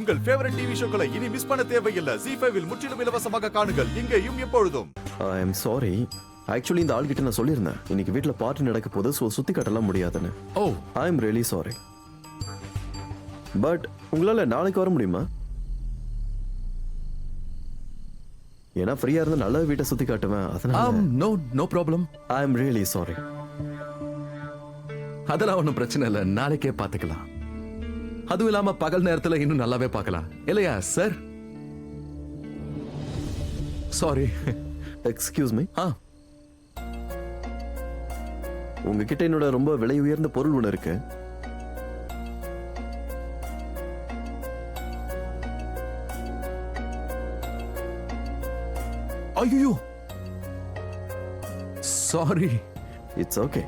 உங்கள் favourite TV ஷோக்களை இனி miss பண்ண தேவையில்லை. ZEE5 இல் முற்றிலும் இலவசமாக காணுங்கள். இங்கேயும் எப்பொழுதும். I am sorry. ஆக்சுவலி இந்த ஆள்கிட்ட நான் சொல்லியிருந்தேன் இன்னைக்கு வீட்டில் பார்ட்டி நடக்க போது ஸோ சுற்றி காட்டலாம் முடியாதுன்னு. Oh, I am really sorry. But உங்களால் நாளைக்கு வர முடியுமா? ஏன்னா ஃப்ரீயா இருந்தா நல்ல வீட்டை சுத்தி காட்டுவேன். அதனால no problem. I am really sorry. அதெல்லாம் ஒன்றும் பிரச்சனை இல்லை, நாளைக்கே பார்த்துக்கலாம். அதுவும் இல்லாம பகல் நேரத்துல இன்னும் நல்லாவே பார்க்கலாம் இல்லையா சார்? சாரி. Excuse me. ஆ, உங்ககிட்ட என்னோட ரொம்ப விலை உயர்ந்த பொருள் ஒன்று இருக்கு. ஐயோ சாரி. It's okay.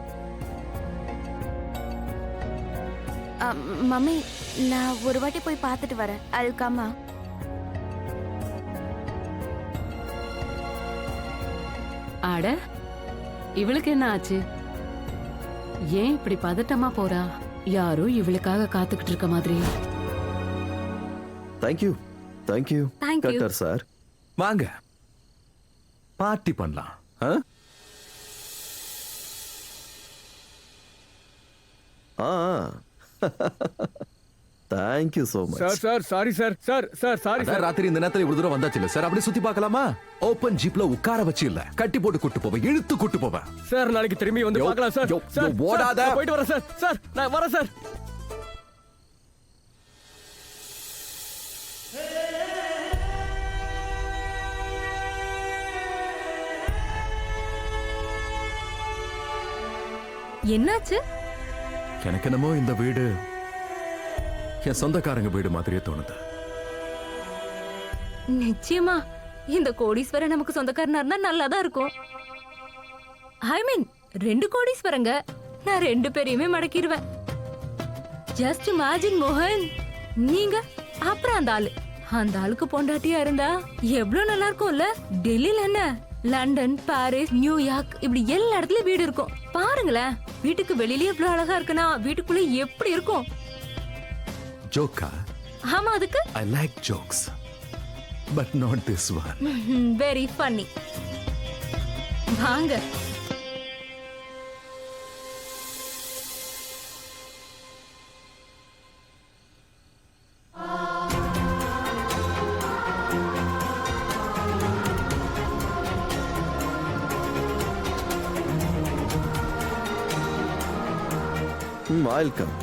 மம்மி, நான் ஒரு வாட்டி போய் பார்த்துட்டு வரேன். அல்காமா. அட, இவளுக்கு என்ன ஆச்சு? ஏன் இப்படி பதட்டமா போறா? யாரோ இவளுக்காக காத்துக்கிட்டு இருக்க மாதிரி. Thank you thank you Thank you. Cutter sir. வாங்க பார்ட்டி பண்ணலாம். Thank you so much. Sir sorry sir sorry sir. ராத்திரி இந்த நேரத்துல இவ்வளவு தூரம் வந்தாச்சு இல்ல சார்? அப்படியே சுத்தி பார்க்கலாமா? ஓபன் ஜீப்ல உட்கார வச்சு இல்ல, கட்டி போட்டு கூட்டு போவேன், இழுத்து கூட்டு போவேன். சார் நாளைக்கு திரும்பி வந்து பார்க்கலாம் சார். சார் ஓடாத. நான் போயிட்டு வரேன் சார். சார் நான் வரேன் சார். என்னாச்சு? எனக்கு என்னமோ இந்த வீடு என் சொந்தக்காரங்க வீடு மாதிரியே தோணுது. நிச்சயமா இந்த கோடீஸ்வரன் நமக்கு சொந்தக்காரனா இருந்தா நல்லாதான் இருக்கும். ஐ மீன் 2 கோடீஸ்வரங்க, நான் 2 பேரையுமே மடக்கிடுவேன். ஜஸ்ட் இமேஜின் மோகன், நீங்க அப்புறம் அந்த ஆளுக்கு பொண்டாட்டியா இருந்தா எவ்வளவு நல்லா இருக்கும்ல. டெல்லியில என்ன, லண்டன், பாரிஸ், நியூயார்க் இப்படி எல்லா இடத்துலயும் வீடு இருக்கும். பாருங்களேன், வீட்டுக்கு வெளியில எவ்வளவு அழகா இருக்குன்னா வீட்டுக்குள்ள எப்படி இருக்கும். ஜோக்கா? ஆமா, அதுக்கு I like jokes but not this one. Very funny. வாங்க. Welcome.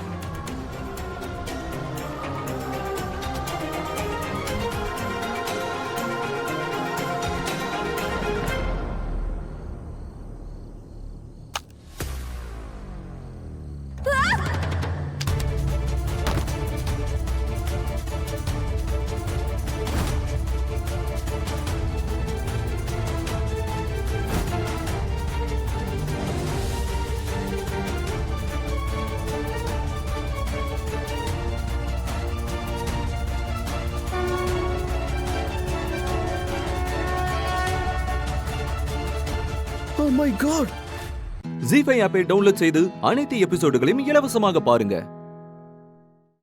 Oh my god. ZEE5 ஆப்பை டவுன்லோட் செய்து அனைத்து எபிசோடுகளையும் இலவசமாக பாருங்க.